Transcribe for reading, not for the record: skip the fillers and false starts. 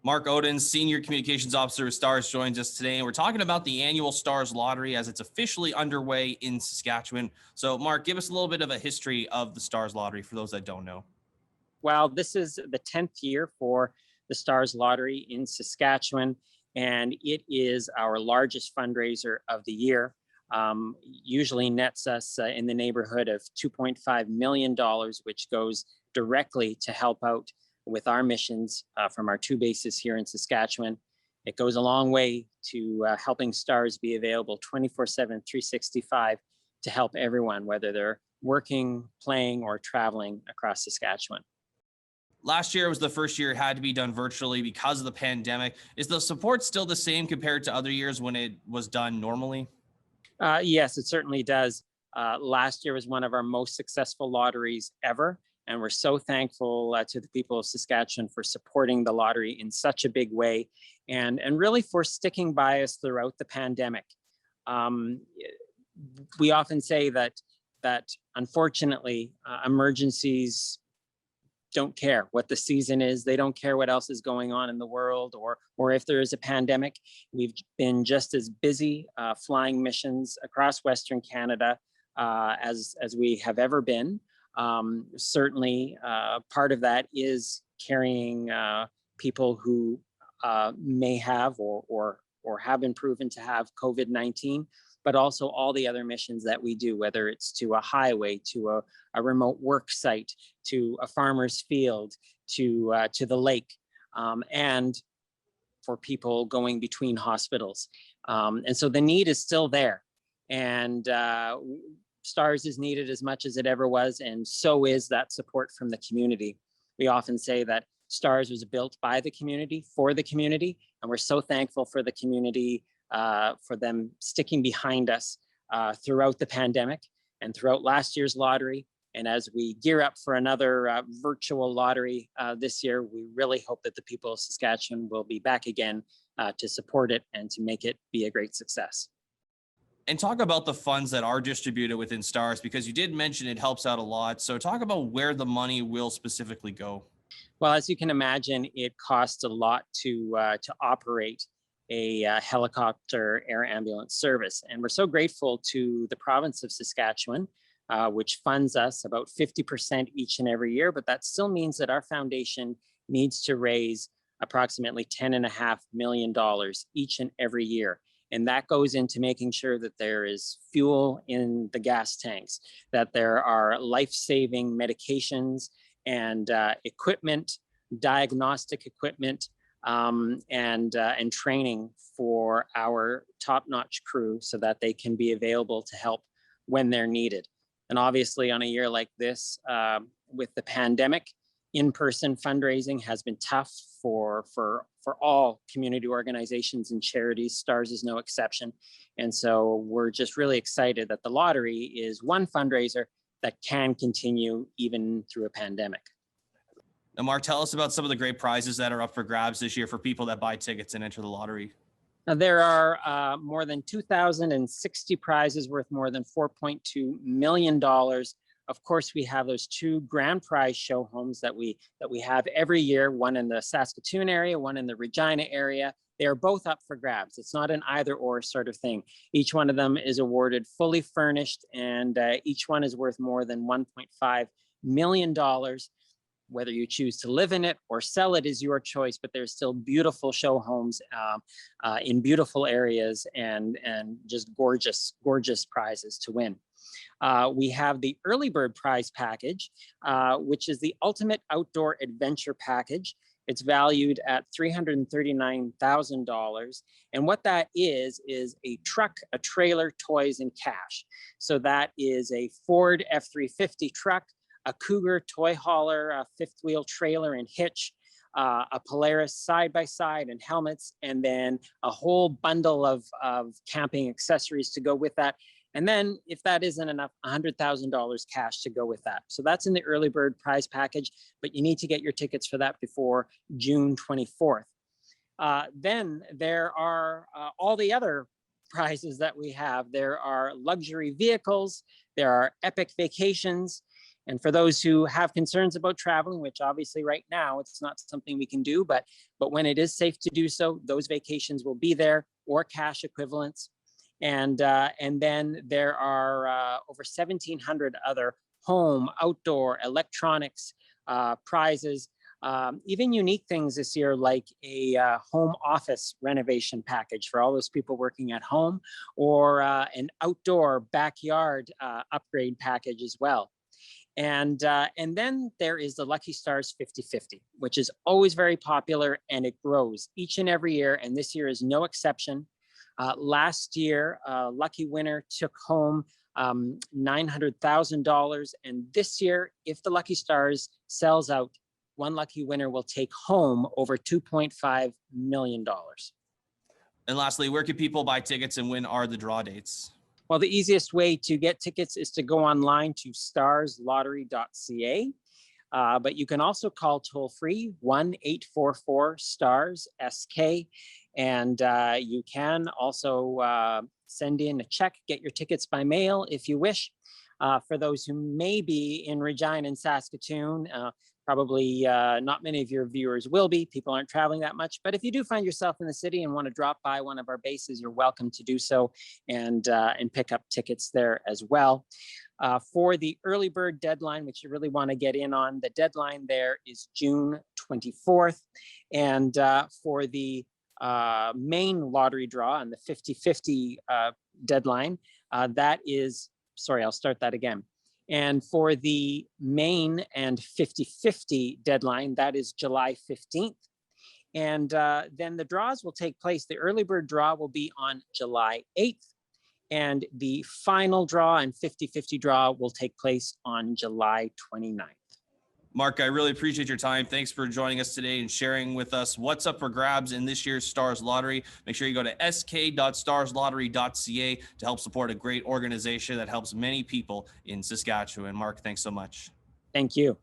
Mark Odin, Senior Communications Officer with Stars, joins us today, and we're talking about the annual Stars Lottery as it's officially underway in Saskatchewan. So, Mark, give us a little bit of a history of the Stars Lottery for those that don't know. Well, this is the 10th year for the Stars Lottery in Saskatchewan, and it is our largest fundraiser of the year. Usually nets us in the neighborhood of $2.5 million, which goes directly to help out with our missions from our two bases here in Saskatchewan. It goes a long way to helping Stars be available 24/7, 365 to help everyone, whether they're working, playing, or traveling across Saskatchewan. Last year was the first year it had to be done virtually because of the pandemic. Is the support still the same compared to other years when it was done normally? Yes, it certainly does. Last year was one of our most successful lotteries ever. And we're so thankful to the people of Saskatchewan for supporting the lottery in such a big way and really for sticking by us throughout the pandemic. We often say that unfortunately, emergencies don't care what the season is. They don't care what else is going on in the world or if there is a pandemic. We've been just as busy flying missions across Western Canada as we have ever been. Certainly, part of that is carrying people who may have or have been proven to have COVID-19, but also all the other missions that we do, whether it's to a highway, to a remote work site, to a farmer's field, to the lake, and for people going between hospitals. And so the need is still there. And Stars is needed as much as it ever was, and so is that support from the community. We often say that Stars was built by the community, for the community, and we're so thankful for the community, for them sticking behind us throughout the pandemic and throughout last year's lottery. And as we gear up for another virtual lottery this year, we really hope that the people of Saskatchewan will be back again to support it and to make it be a great success. And talk about the funds that are distributed within Stars, because you did mention it helps out a lot. So talk about where the money will specifically go. Well, as you can imagine, it costs a lot to operate a helicopter air ambulance service. And we're so grateful to the province of Saskatchewan, which funds us about 50% each and every year. But that still means that our foundation needs to raise approximately $10.5 million each and every year. And that goes into making sure that there is fuel in the gas tanks, that there are life-saving medications and equipment, diagnostic equipment, and training for our top-notch crew so that they can be available to help when they're needed. And obviously on a year like this, with the pandemic, in-person fundraising has been tough for all community organizations and charities. Stars is no exception. And so we're just really excited that the lottery is one fundraiser that can continue even through a pandemic. Now, Mark, tell us about some of the great prizes that are up for grabs this year for people that buy tickets and enter the lottery. Now, there are more than 2,060 prizes worth more than $4.2 million. Of course, we have those two grand prize show homes that we have every year, one in the Saskatoon area, one in the Regina area. They are both up for grabs. It's not an either or sort of thing. Each one of them is awarded fully furnished, and each one is worth more than $1.5 million. Whether you choose to live in it or sell it is your choice, but there's still beautiful show homes in beautiful areas and just gorgeous, gorgeous prizes to win. We have the early bird prize package, which is the ultimate outdoor adventure package. It's valued at $339,000. And what that is a truck, a trailer, toys, and cash. So that is a Ford F-350 truck, a Cougar toy hauler, a fifth wheel trailer and hitch, a Polaris side-by-side and helmets, and then a whole bundle of camping accessories to go with that. And then if that isn't enough, $100,000 cash to go with that. So that's in the early bird prize package, but you need to get your tickets for that before June 24th. Then there are all the other prizes that we have. There are luxury vehicles, there are epic vacations, And for those who have concerns about traveling, which obviously right now it's not something we can do, but when it is safe to do so, those vacations will be there, or cash equivalents. And then there are over 1,700 other home, outdoor, electronics prizes, even unique things this year, like a home office renovation package for all those people working at home, or an outdoor backyard upgrade package as well. And then there is the Lucky Stars 50/50, which is always very popular, and it grows each and every year. And this year is no exception. Last year, lucky winner took home $900,000. And this year, if the Lucky Stars sells out, one lucky winner will take home over $2.5 million. And lastly, where can people buy tickets and when are the draw dates? Well, the easiest way to get tickets is to go online to starslottery.ca. But you can also call toll free 1-844-STARS-SK. And you can also send in a check, get your tickets by mail if you wish. For those who may be in Regina and Saskatoon, probably not many of your viewers will be. People aren't traveling that much. But if you do find yourself in the city and want to drop by one of our bases, you're welcome to do so, and pick up tickets there as well. For the early bird deadline, which you really want to get in on, the deadline there is June 24th. And for the main lottery draw and the 50/50 deadline, that is, sorry, I'll start that again. And for the main and 50/50 deadline, that is July 15th. And then the draws will take place. The early bird draw will be on July 8th. And the final draw and 50/50 draw will take place on July 29th. Mark, I really appreciate your time. Thanks for joining us today and sharing with us what's up for grabs in this year's Stars Lottery. Make sure you go to sk.starslottery.ca to help support a great organization that helps many people in Saskatchewan. Mark, thanks so much. Thank you.